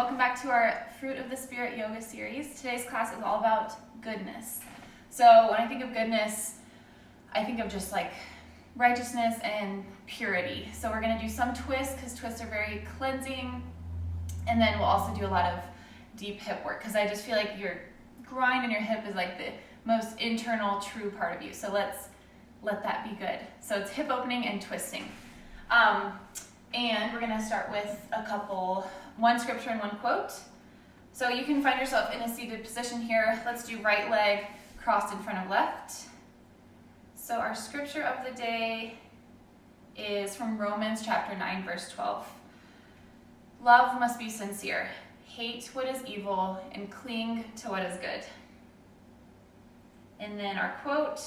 Welcome back to our Fruit of the Spirit yoga series. Today's class is all about goodness. So when I think of goodness, I think of just like righteousness and purity. So we're going to do some twists because twists are very cleansing. And then we'll also do a lot of deep hip work because I just feel like your groin and your hip is like the most internal, true part of you. So let's let that be good. So it's hip opening and twisting. And we're going to start with one scripture and one quote. So you can find yourself in a seated position here. Let's do right leg crossed in front of left. So our scripture of the day is from Romans chapter 9, verse 12. Love must be sincere. Hate what is evil and cling to what is good. And then our quote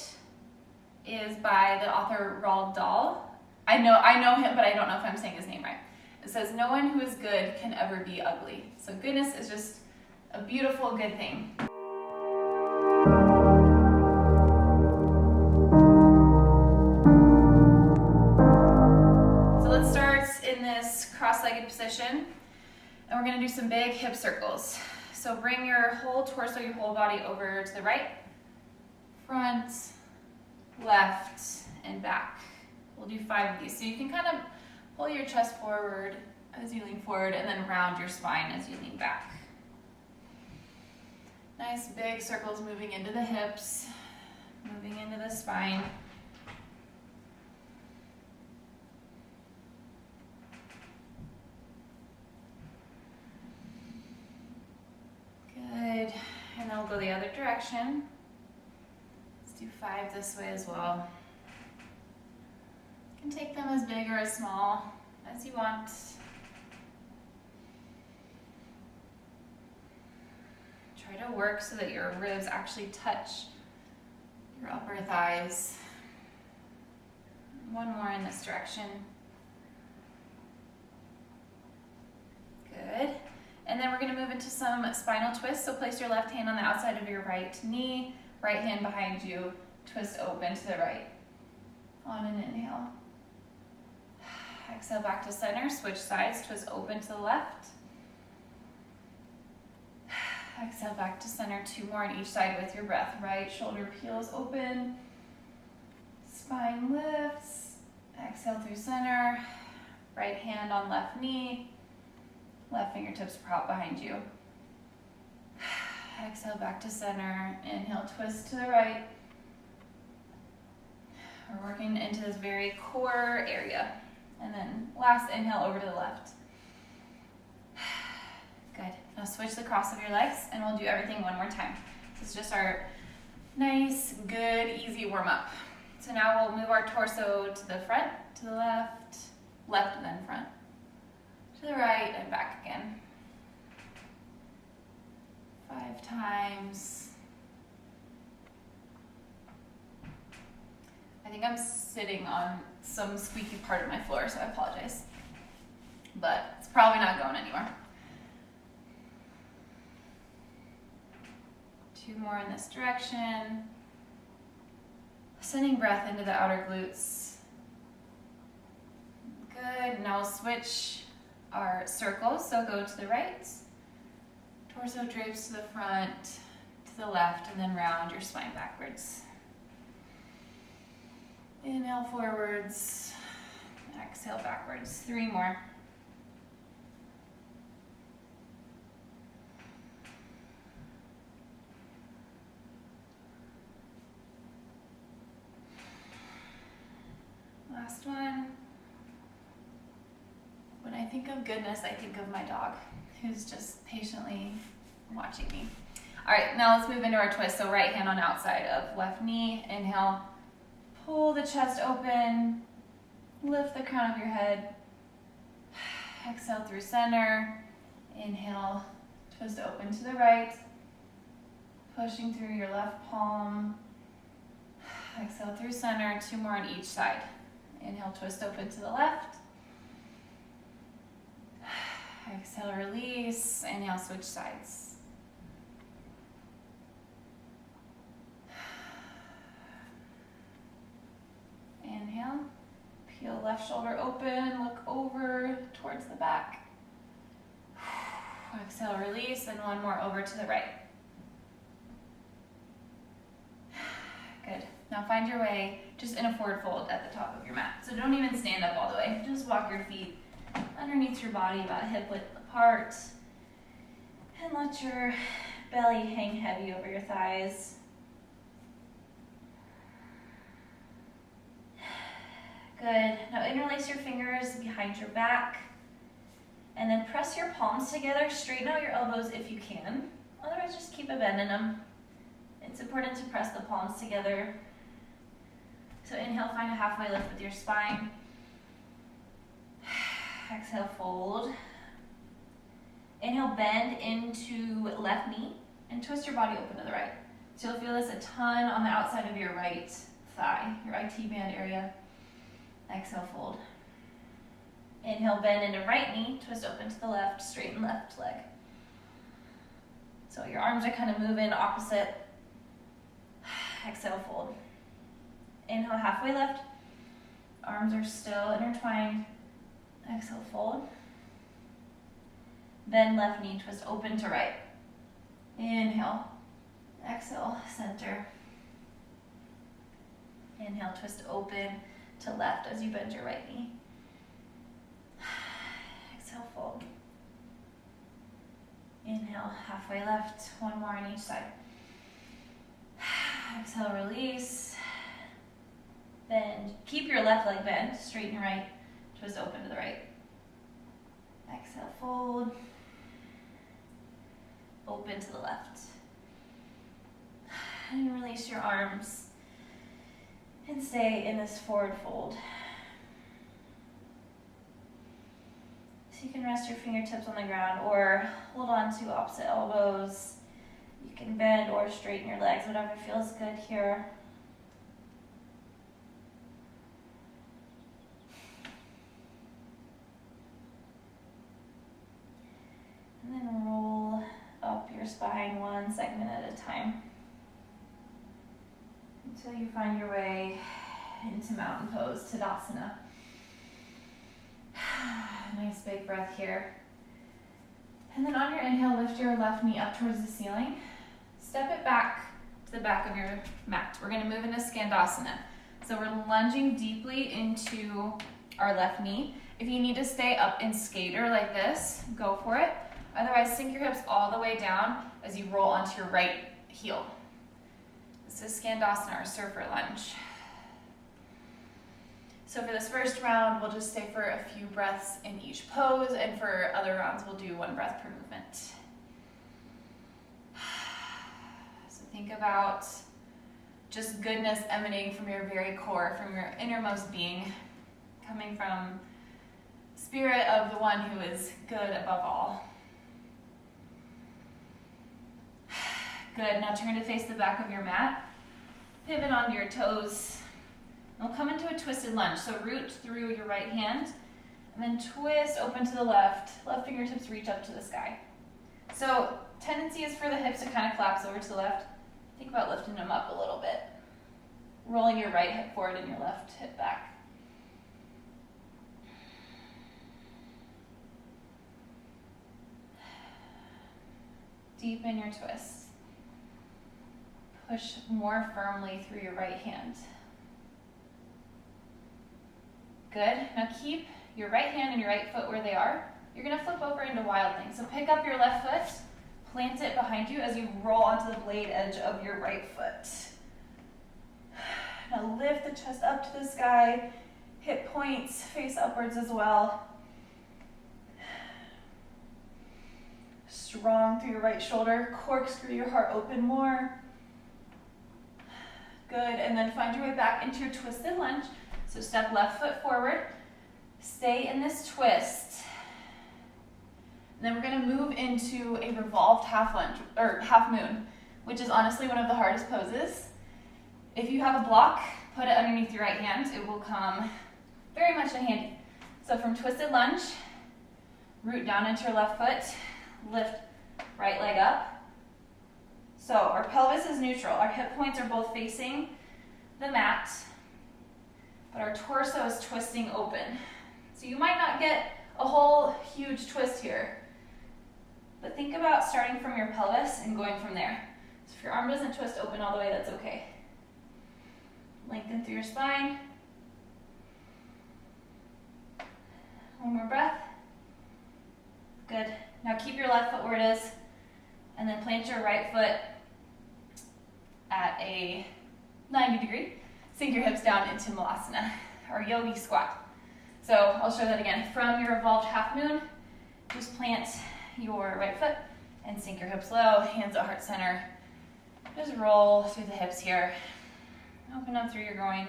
is by the author Roald Dahl. I know him, but I don't know if I'm saying his name right. It says, "No one who is good can ever be ugly." So goodness is just a beautiful, good thing. So let's start in this cross-legged position, and we're going to do some big hip circles. So bring your whole torso, your whole body over to the right, front, left, and back. We'll do 5 of these. So you can kind of pull your chest forward as you lean forward and then round your spine as you lean back. Nice big circles moving into the hips, moving into the spine. Good. And then we'll go the other direction. Let's do 5 this way as well. You can take them as big or as small as you want. Try to work so that your ribs actually touch your upper thighs. One more in this direction. Good. And then we're going to move into some spinal twists. So place your left hand on the outside of your right knee, right hand behind you, twist open to the right. On an inhale. Exhale back to center, switch sides, twist open to the left. Exhale back to center, 2 more on each side with your breath. Right shoulder peels open, spine lifts. Exhale through center, right hand on left knee, left fingertips prop behind you. Exhale back to center, inhale, twist to the right. We're working into this very core area. And then last inhale over to the left. Good. Now switch the cross of your legs and we'll do everything one more time. This is just our nice, good, easy warm up. So now we'll move our torso to the front, to the left, left and then front, to the right and back again. 5 times. I think I'm sitting on some squeaky part of my floor, so I apologize. But it's probably not going anywhere. 2 more in this direction. Sending breath into the outer glutes. Good. Now we'll switch our circles. So go to the right. Torso drapes to the front, to the left, and then round your spine backwards. Inhale forwards, exhale backwards. 3 more. Last one. When I think of goodness, I think of my dog, who's just patiently watching me. All right, now let's move into our twist. So right hand on outside of left knee, inhale. Pull the chest open, lift the crown of your head, exhale through center, inhale, twist open to the right, pushing through your left palm, exhale through center, 2 more on each side. Inhale, twist open to the left, exhale, release, inhale, switch sides. Inhale, peel left shoulder open, look over towards the back. Exhale, release, and one more over to the right. Good. Now find your way just in a forward fold at the top of your mat. So don't even stand up all the way. Just walk your feet underneath your body about hip width apart. And let your belly hang heavy over your thighs. Good. Now interlace your fingers behind your back. And then press your palms together. Straighten out your elbows if you can. Otherwise, just keep a bend in them. It's important to press the palms together. So inhale, find a halfway lift with your spine. Exhale, fold. Inhale, bend into left knee and twist your body open to the right. So you'll feel this a ton on the outside of your right thigh, your IT band area. Exhale, fold. Inhale, bend into right knee, twist open to the left, straighten left leg. So your arms are kind of moving opposite. Exhale, fold. Inhale, halfway lift. Arms are still intertwined. Exhale, fold. Bend left knee, twist open to right. Inhale. Exhale, center. Inhale, twist open to left as you bend your right knee. Exhale, fold. Inhale, halfway left. One more on each side. Exhale, release. Bend. Keep your left leg bent. Straighten your right. Twist open to the right. Exhale, fold. Open to the left. And release your arms. And stay in this forward fold. So you can rest your fingertips on the ground or hold on to opposite elbows. You can bend or straighten your legs, whatever feels good here. And then roll up your spine one segment at a time until you find your way into mountain pose, Tadasana. Nice big breath here. And then on your inhale, lift your left knee up towards the ceiling. Step it back to the back of your mat. We're going to move into Skandasana. So we're lunging deeply into our left knee. If you need to stay up in skater like this, go for it. Otherwise, sink your hips all the way down as you roll onto your right heel. This is Skandasana, our surfer lunge. So for this first round, we'll just stay for a few breaths in each pose, and for other rounds, we'll do one breath per movement. So think about just goodness emanating from your very core, from your innermost being, coming from spirit of the one who is good above all. Good, now turn to face the back of your mat. Pivot onto your toes. And we'll come into a twisted lunge. So root through your right hand, and then twist open to the left. Left fingertips reach up to the sky. So tendency is for the hips to kind of collapse over to the left. Think about lifting them up a little bit. Rolling your right hip forward and your left hip back. Deepen your twist. Push more firmly through your right hand. Good. Now keep your right hand and your right foot where they are. You're going to flip over into wild thing. So pick up your left foot, plant it behind you as you roll onto the blade edge of your right foot. Now lift the chest up to the sky. Hip points face upwards as well. Strong through your right shoulder. Corkscrew your heart open more. Good. And then find your way back into your twisted lunge. So step left foot forward, stay in this twist. And then we're going to move into a revolved half lunge, or half moon, which is honestly one of the hardest poses. If you have a block, put it underneath your right hand. It will come very much in handy. So from twisted lunge, root down into your left foot, lift right leg up. So our pelvis is neutral. Our hip points are both facing the mat. But our torso is twisting open. So you might not get a whole huge twist here. But think think about starting from your pelvis and going from there. So if your arm doesn't twist open all the way, that's okay. Lengthen through your spine. One more breath. Good. Now keep your left foot where it is, and then plant your right foot at a 90 degree. Sink your hips down into Malasana, or yogi squat. So I'll show that again. From your revolved half moon, just plant your right foot and sink your hips low, hands at heart center. Just roll through the hips here. Open up through your groin.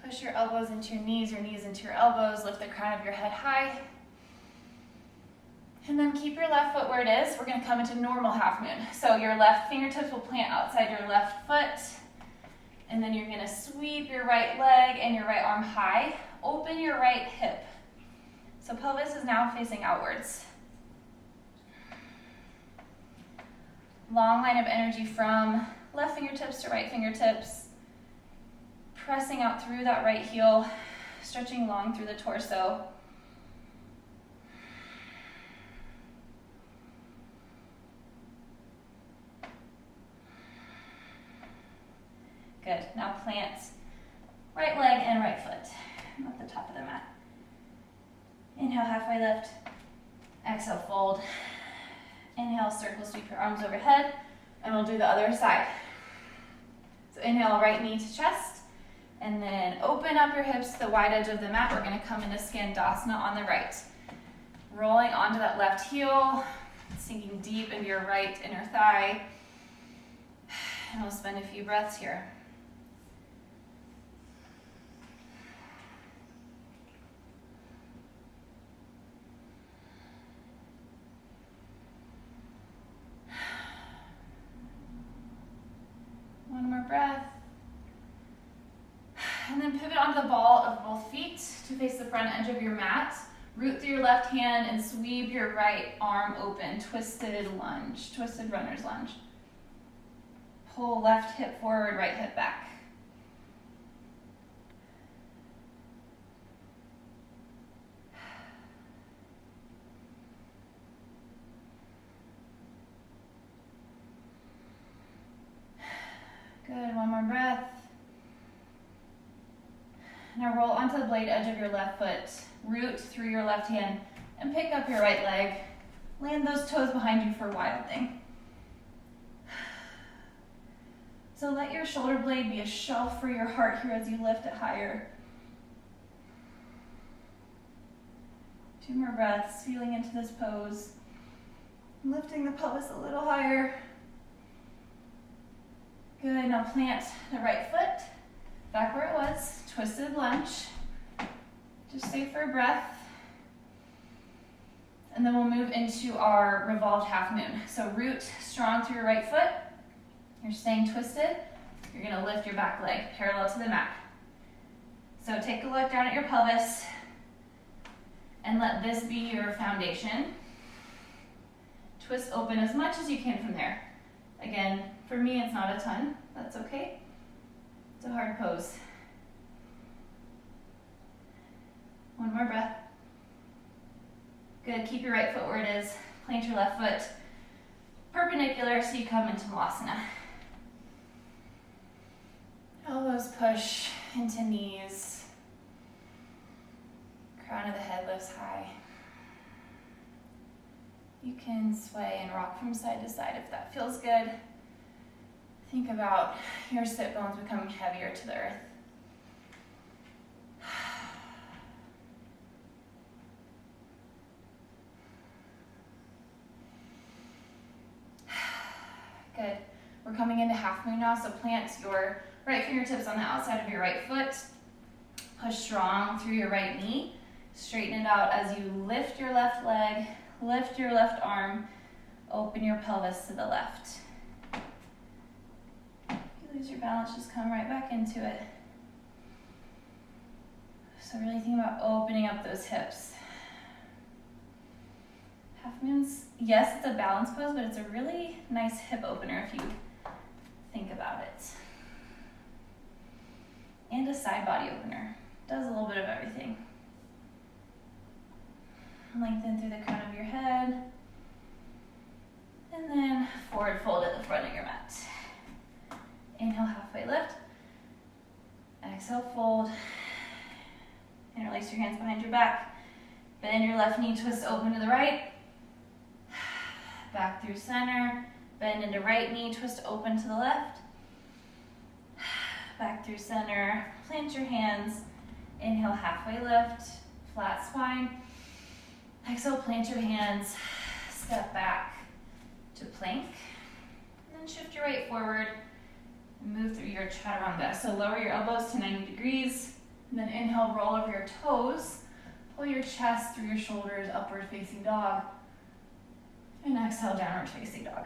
Push your elbows into your knees into your elbows. Lift the crown of your head high. And then keep your left foot where it is. We're going to come into normal half moon. So your left fingertips will plant outside your left foot. And then you're going to sweep your right leg and your right arm high. Open your right hip. So pelvis is now facing outwards. Long line of energy from left fingertips to right fingertips. Pressing out through that right heel, stretching long through the torso. Good. Now plant right leg and right foot at the top of the mat. Inhale, halfway lift. Exhale, fold. Inhale, circle, sweep your arms overhead, and we'll do the other side. So inhale, right knee to chest. And then open up your hips to the wide edge of the mat. We're going to come into Skandasana on the right. Rolling onto that left heel, sinking deep into your right inner thigh. And we'll spend a few breaths here. One more breath. And then pivot onto the ball of both feet to face the front edge of your mat. Root through your left hand and sweep your right arm open. Twisted lunge, twisted runner's lunge. Pull left hip forward, right hip back. Good, one more breath. Now roll onto the blade edge of your left foot, root through your left hand, and pick up your right leg. Land those toes behind you for Wild Thing. So let your shoulder blade be a shelf for your heart here as you lift it higher. 2 more breaths, feeling into this pose. Lifting the pelvis a little higher. Good, now plant the right foot back where it was, twisted lunge. Just stay for a breath. And then we'll move into our revolved half moon. So root strong through your right foot. You're staying twisted. You're gonna lift your back leg parallel to the mat. So take a look down at your pelvis and let this be your foundation. Twist open as much as you can from there. Again, for me, it's not a ton. That's okay. It's a hard pose. One more breath. Good, keep your right foot where it is. Plant your left foot perpendicular so you come into Malasana. Elbows push into knees. Crown of the head lifts high. You can sway and rock from side to side if that feels good. Think about your sit bones becoming heavier to the earth. Good. We're coming into half moon now, so plant your right fingertips on the outside of your right foot. Push strong through your right knee. Straighten it out as you lift your left leg, lift your left arm, open your pelvis to the left. If you lose your balance, just come right back into it. So really think about opening up those hips. Half moons, yes, it's a balance pose, but it's a really nice hip opener if you think about it. side body opener. Does a little bit of everything. Lengthen through the crown of your head. And then forward fold at the front of your mat. Inhale, halfway lift. Exhale, fold. Interlace your hands behind your back. Bend your left knee, twist open to the right. Back through center. Bend into right knee, twist open to the left. Back through center. Plant your hands. Inhale, halfway lift. Flat spine. Exhale, plant your hands. Step back to plank. And then shift your weight forward. And move through your chaturanga. So lower your elbows to 90 degrees. And then inhale, roll over your toes. Pull your chest through your shoulders, upward facing dog. And exhale, downward facing dog.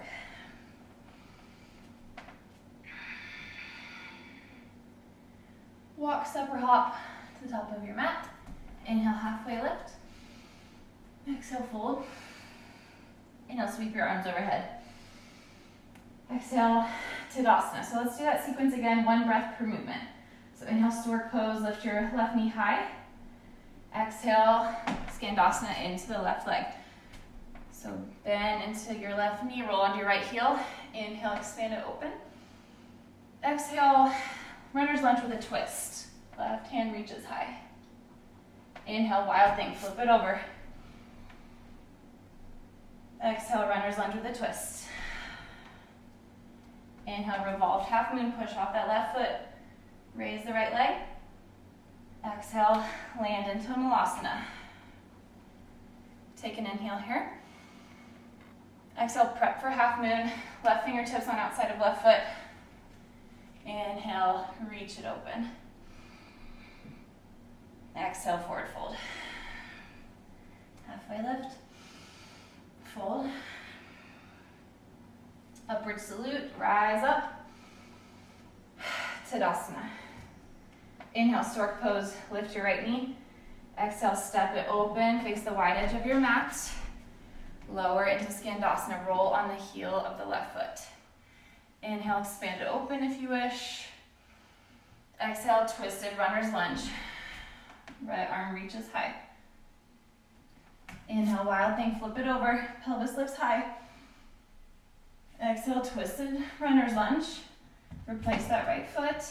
Walk, step, or hop to the top of your mat. Inhale, halfway lift. Exhale, fold. Inhale, sweep your arms overhead. Exhale, Tadasana. So let's do that sequence again, 1 breath per movement. So inhale, stork pose, lift your left knee high. Exhale, Skandasana into the left leg. So bend into your left knee, roll onto your right heel. Inhale, expand it open. Exhale, runner's lunge with a twist. Left hand reaches high. Inhale, wild thing, flip it over. Exhale, runner's lunge with a twist. Inhale, revolved half moon, push off that left foot. Raise the right leg. Exhale, land into Malasana. Take an inhale here. Exhale, prep for half moon. Left fingertips on outside of left foot. Inhale, reach it open. Exhale, forward fold. Halfway lift. Fold. Upward salute, rise up. Tadasana. Inhale, stork pose, lift your right knee. Exhale, step it open, face the wide edge of your mat. Lower into Skandasana, roll on the heel of the left foot. Inhale, expand it open if you wish. Exhale, twisted runner's lunge. Right arm reaches high. Inhale, wild thing, flip it over, pelvis lifts high. Exhale, twisted runner's lunge. Replace that right foot.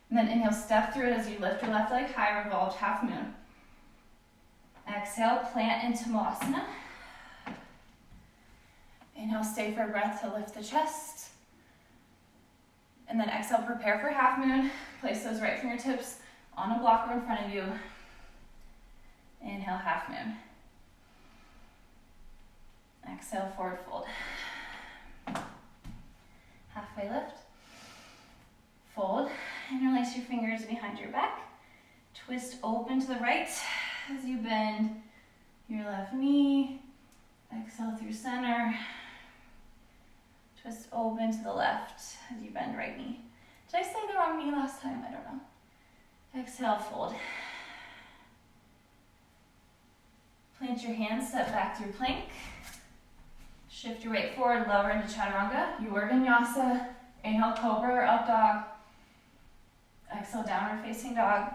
And then inhale, step through it as you lift your left leg high, revolved half moon. Exhale, plant into Malasana. Inhale, stay for a breath to lift the chest. And then exhale, prepare for half moon. Place those right fingertips on a block or in front of you. Inhale, half moon. Exhale, forward fold. Halfway lift. Fold. Interlace your fingers behind your back. Twist open to the right as you bend your left knee. Exhale through center. Twist open to the left as you bend right knee. Did I say the wrong knee last time? I don't know. Exhale, fold. Plant your hands, step back through plank. Shift your weight forward, lower into chaturanga. Your vinyasa. Inhale, cobra or up dog. Exhale, downward facing dog.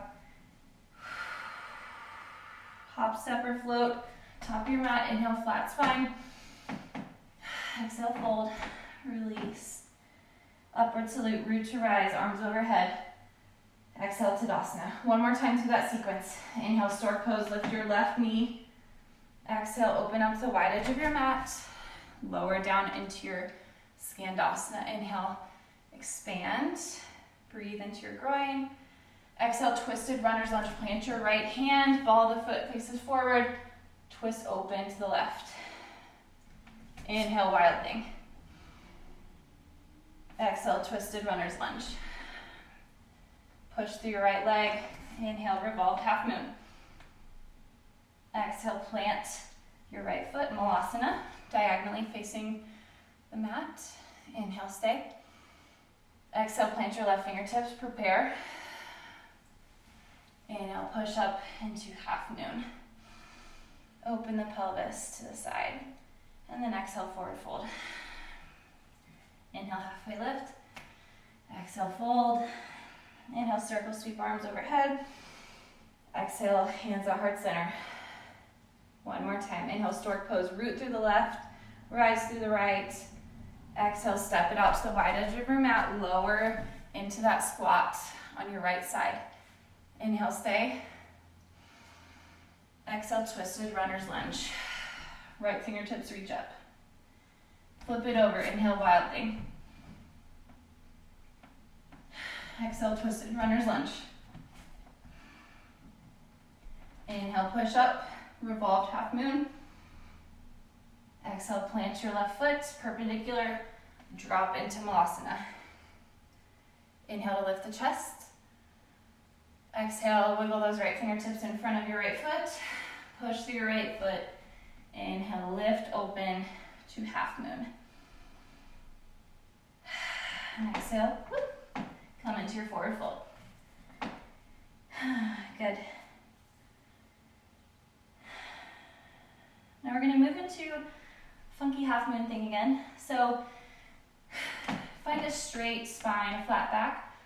Hop, step, or float. Top of your mat, inhale, flat spine. Exhale, fold, release. Upward salute, root to rise, arms overhead. Exhale, Tadasana. One more time through that sequence. Inhale, stork pose, lift your left knee. Exhale, open up the wide edge of your mat. Lower down into your Skandasana. Inhale, expand. Breathe into your groin. Exhale, twisted runner's lunge. Plant your right hand. Ball the foot faces forward. Twist open to the left. Inhale, wild thing. Exhale, twisted runner's lunge. Push through your right leg. Inhale, revolved half moon. Exhale, plant your right foot, Malasana, diagonally facing the mat. Inhale, stay. Exhale, plant your left fingertips, prepare. Inhale, push up into half moon. Open the pelvis to the side. And then exhale, forward fold. Inhale, halfway lift. Exhale, fold. Inhale, circle, sweep arms overhead. Exhale, hands at heart center. One more time. Inhale, stork pose, root through the left, rise through the right. Exhale, step it out to the wide edge of your mat, lower into that squat on your right side. Inhale, stay. Exhale, twisted runner's lunge. Right fingertips reach up. Flip it over, inhale, wild thing. Exhale, twisted runner's lunge. Inhale, push up, revolved half moon. Exhale, plant your left foot, perpendicular, drop into Malasana. Inhale to lift the chest. Exhale, wiggle those right fingertips in front of your right foot. Push through your right foot. Inhale, lift, open to half moon. And exhale, whoop, come into your forward fold. Good. Now we're going to move into funky half moon thing again. So find a straight spine, a flat back.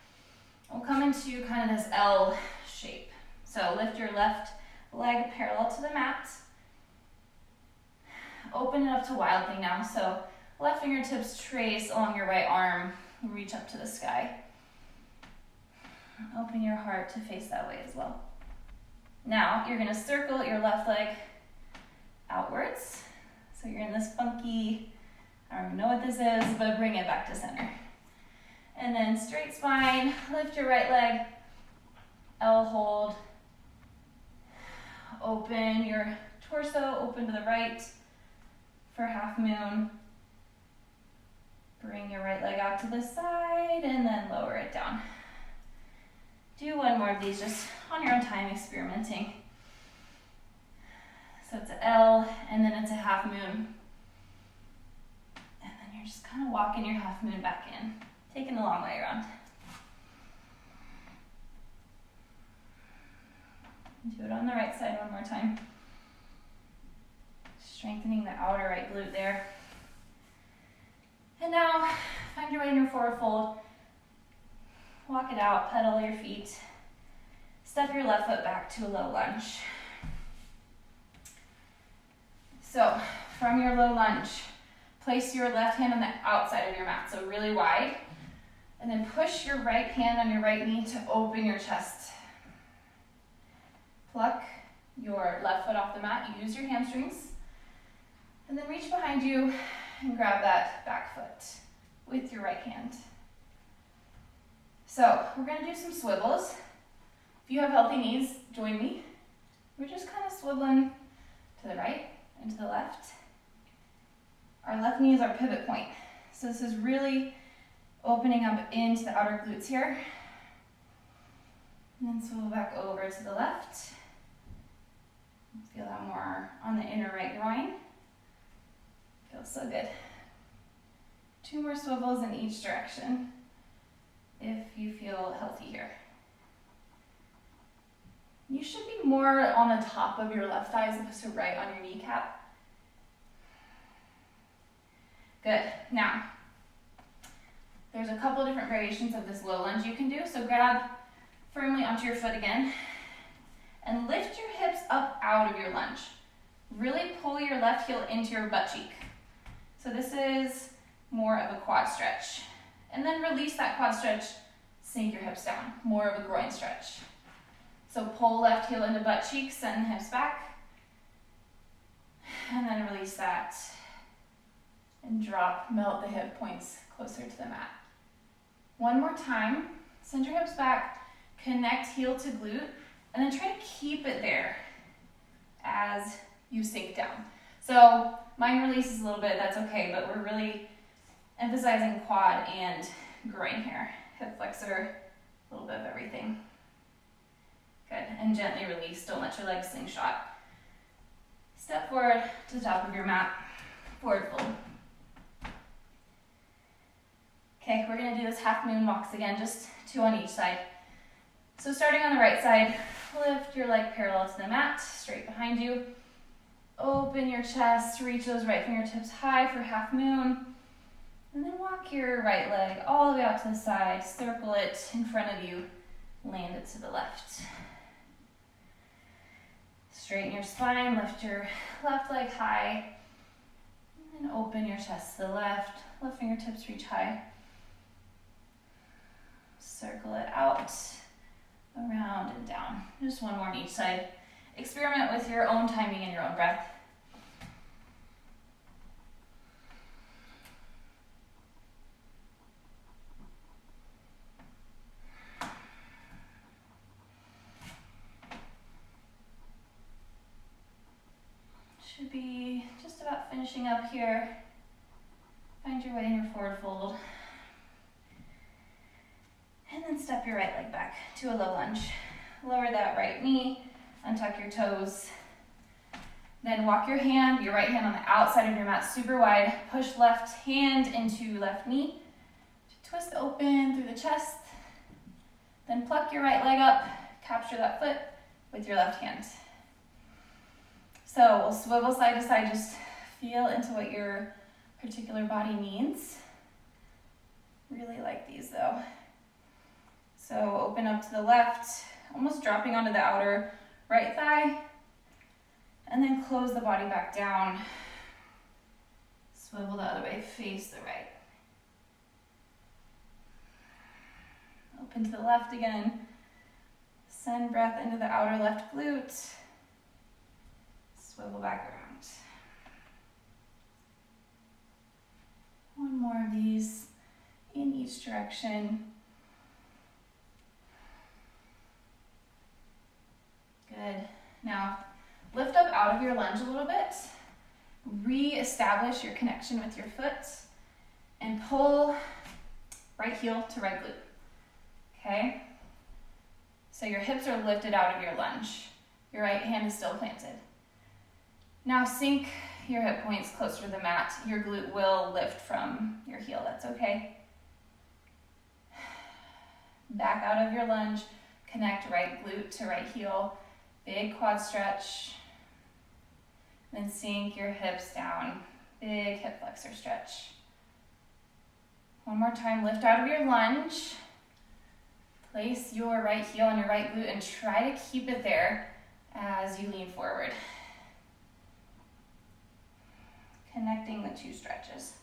We'll come into kind of this L shape. So lift your left leg parallel to the mat. Open it up to wild thing now. So left fingertips trace along your right arm, reach up to the sky. Open your heart to face that way as well. Now you're going to circle your left leg outwards. So you're in this funky, I don't even know what this is, but bring it back to center. And then straight spine, lift your right leg, L hold. Open your torso, open to the right for half moon. Bring your right leg out to the side and then lower it down. Do one more of these just on your own time, experimenting. So it's an L, and then it's a half moon. And then you're just kind of walking your half moon back in, taking the long way around. Do it on the right side one more time. Strengthening the outer right glute there. And now, find your way in your forward fold. Walk it out, pedal your feet. Step your left foot back to a low lunge. So, from your low lunge, place your left hand on the outside of your mat, so really wide. And then push your right hand on your right knee to open your chest. Pluck your left foot off the mat, use your hamstrings. And then reach behind you and grab that back foot with your right hand. So, we're going to do some swivels. If you have healthy knees, join me. We're just kind of swiveling to the right and to the left. Our left knee is our pivot point. So this is really opening up into the outer glutes here. And then swivel back over to the left. Feel that more on the inner right groin. Feels so good. 2 more swivels in each direction if you feel healthy here. You should be more on the top of your left thigh as opposed to right on your kneecap. Good. Now, there's a couple different variations of this low lunge you can do. So grab firmly onto your foot again and lift your hips up out of your lunge. Really pull your left heel into your butt cheek. So this is more of a quad stretch. And then release that quad stretch, sink your hips down. More of a groin stretch. So pull left heel into butt cheek, send the hips back. And then release that. And drop, melt the hip points closer to the mat. One more time. Send your hips back, connect heel to glute, and then try to keep it there as you sink down. So mine releases a little bit, that's okay, but we're really emphasizing quad and groin here. Hip flexor, a little bit of everything. Good, and gently release, don't let your legs slingshot. Step forward to the top of your mat, forward fold. Okay, we're gonna do this half moon walks again, just 2 on each side. So starting on the right side, lift your leg parallel to the mat, straight behind you. Open your chest, reach those right fingertips high for half moon. And then walk your right leg all the way out to the side, circle it in front of you land it to the left. Straighten your spine, lift your left leg high, and open your chest to the left. Left fingertips reach high. Circle it out, around and down. Just one more on each side. Experiment with your own timing and your own breath. Should be just about finishing up here. Find your way in your forward fold. And then step your right leg back to a low lunge. Lower that right knee, untuck your toes. Then walk your right hand on the outside of your mat super wide. Push left hand into left knee. Twist open through the chest. Then pluck your right leg up, capture that foot with your left hand. So we'll swivel side to side, just feel into what your particular body needs. Really like these though. So open up to the left, almost dropping onto the outer right thigh, and then close the body back down. Swivel the other way, face the right. Open to the left again. Send breath into the outer left glute. Swivel back around. One more of these in each direction. Good. Now, lift up out of your lunge a little bit. Re-establish your connection with your foot and pull right heel to right glute. Okay? So your hips are lifted out of your lunge. Your right hand is still planted. Now sink your hip points closer to the mat. Your glute will lift from your heel. That's okay. Back out of your lunge. Connect right glute to right heel. Big quad stretch. Then sink your hips down. Big hip flexor stretch. One more time. Lift out of your lunge. Place your right heel on your right glute and try to keep it there as you lean forward. Connecting the two stretches.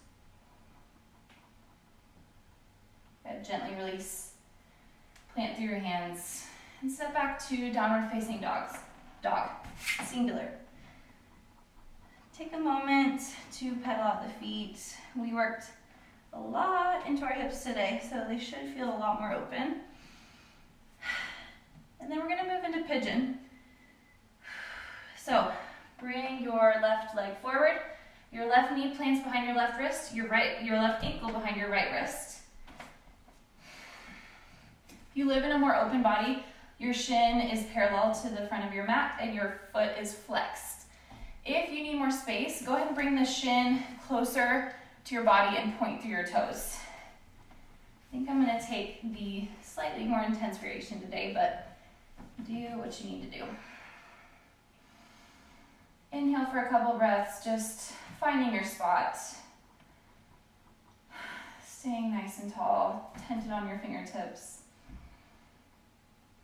Good. Gently release. Plant through your hands and step back to downward facing dog, singular. Take a moment to pedal out the feet. We worked a lot into our hips today, so they should feel a lot more open. And then we're gonna move into pigeon. So bring your left leg forward. Your left knee plants behind your left wrist, your left ankle behind your right wrist. If you live in a more open body, your shin is parallel to the front of your mat and your foot is flexed. If you need more space, go ahead and bring the shin closer to your body and point through your toes. I think I'm gonna take the slightly more intense variation today, but do what you need to do. Inhale for a couple breaths, just finding your spot. Staying nice and tall, tented on your fingertips.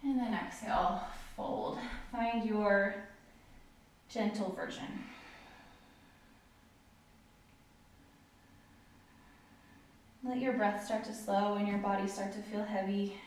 And then exhale, fold. Find your gentle version. Let your breath start to slow and your body start to feel heavy.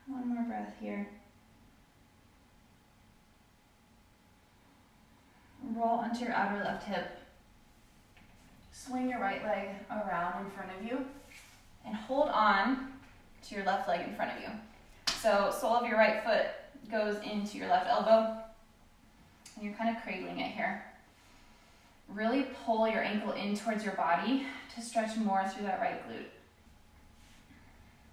One more breath here. Roll onto your outer left hip. Swing your right leg around in front of you and hold on to your left leg in front of you. So sole of your right foot goes into your left elbow and you're kind of cradling it here. Really pull your ankle in towards your body to stretch more through that right glute.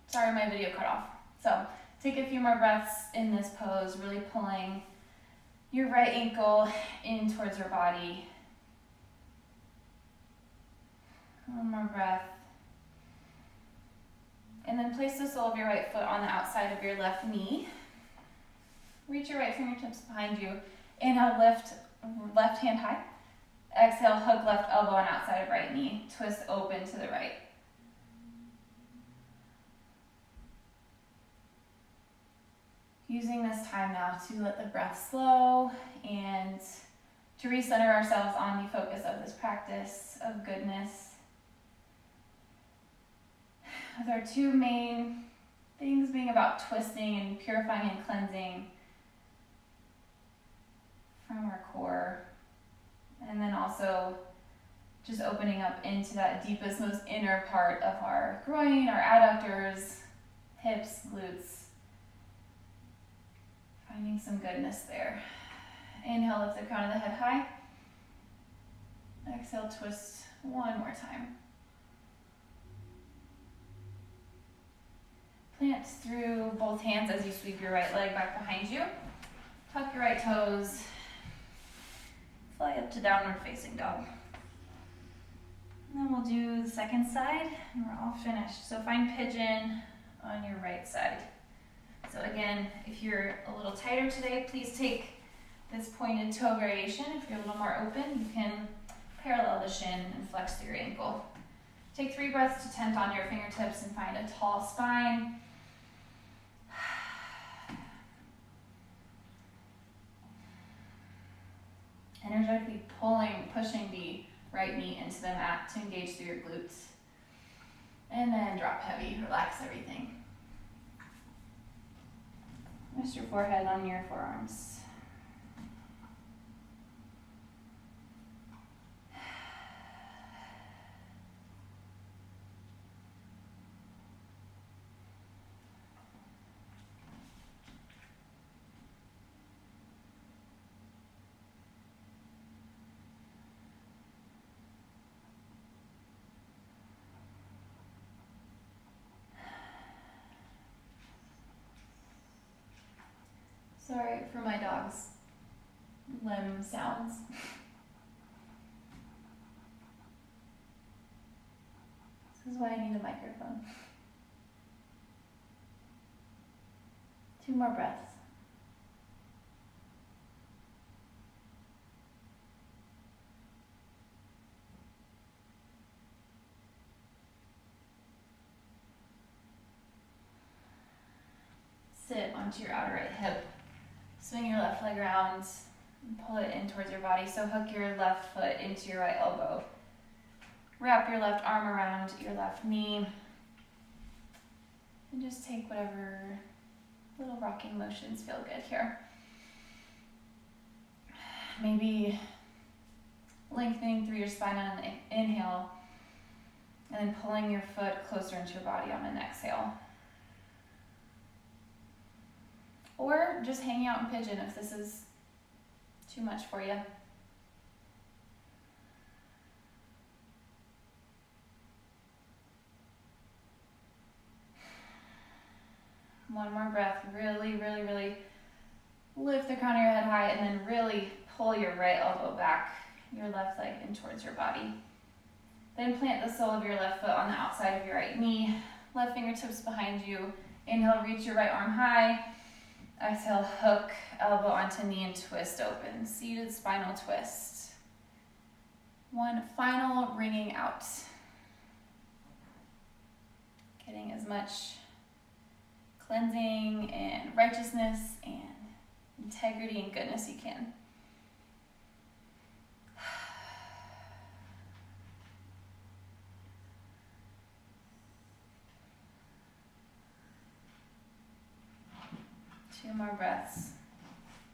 Sorry, my video cut off. So take a few more breaths in this pose, really pulling your right ankle in towards your body. One more breath. And then place the sole of your right foot on the outside of your left knee. Reach your right fingertips behind you. Inhale, lift left hand high. Exhale, hook left elbow on outside of right knee. Twist open to the right. Using this time now to let the breath slow and to recenter ourselves on the focus of this practice of goodness. With our two main things being about twisting and purifying and cleansing from our core. And then also just opening up into that deepest, most inner part of our groin, our adductors, hips, glutes. Finding some goodness there. Inhale, lift the crown of the head high. Exhale, twist one more time. Plant through both hands as you sweep your right leg back behind you. Tuck your right toes. Fly up to downward facing dog. And then we'll do the second side, and we're all finished. So find pigeon on your right side. So again, if you're a little tighter today, please take this pointed toe variation. If you're a little more open, you can parallel the shin and flex through your ankle. Take 3 breaths to tent on your fingertips and find a tall spine. Energetically pushing the right knee into the mat to engage through your glutes. And then drop heavy, relax everything. Rest your forehead on your forearms. Sorry for my dog's limb sounds. This is why I need a microphone. 2 more breaths. Sit onto your outer right hip. Swing your left leg around and pull it in towards your body. So hook your left foot into your right elbow. Wrap your left arm around your left knee. And just take whatever little rocking motions feel good here. Maybe lengthening through your spine on an inhale and then pulling your foot closer into your body on an exhale. Or just hanging out in pigeon if this is too much for you. One more breath. Really, really, really lift the crown of your head high and then really pull your right elbow back, your left leg in towards your body. Then plant the sole of your left foot on the outside of your right knee. Left fingertips behind you. Inhale, reach your right arm high. Exhale, hook elbow onto knee and twist open. Seated spinal twist. One final wringing out. Getting as much cleansing and righteousness and integrity and goodness you can. Two more breaths.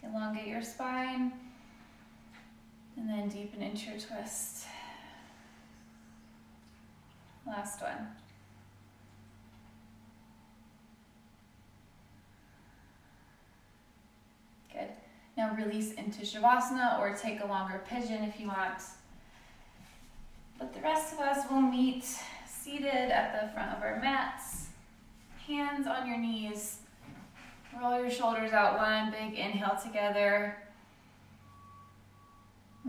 Elongate your spine and then deepen into your twist. Last one. Good. Now release into Shavasana or take a longer pigeon if you want. But the rest of us will meet seated at the front of our mats. Hands on your knees. Roll your shoulders out, one big inhale together.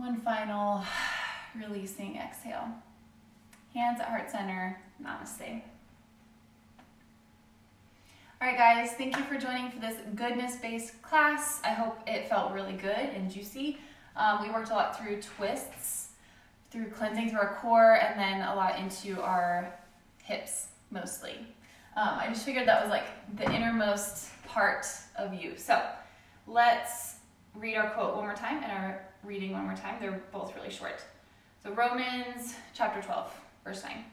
One final releasing exhale. Hands at heart center. Namaste. All right, guys, thank you for joining for this goodness-based class. I hope it felt really good and juicy. We worked a lot through twists, through cleansing through our core, and then a lot into our hips, mostly. I just figured that was like the innermost part of you. So let's read our quote one more time and our reading one more time. They're both really short. So Romans chapter 12, verse 9.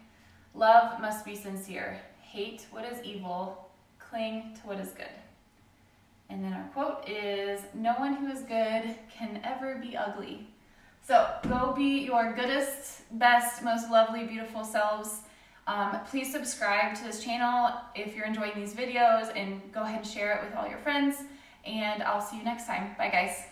Love must be sincere. Hate what is evil. Cling to what is good. And then our quote is, no one who is good can ever be ugly. So go be your goodest, best, most lovely, beautiful selves. Please subscribe to this channel if you're enjoying these videos, and go ahead and share it with all your friends. And I'll see you next time. Bye, guys.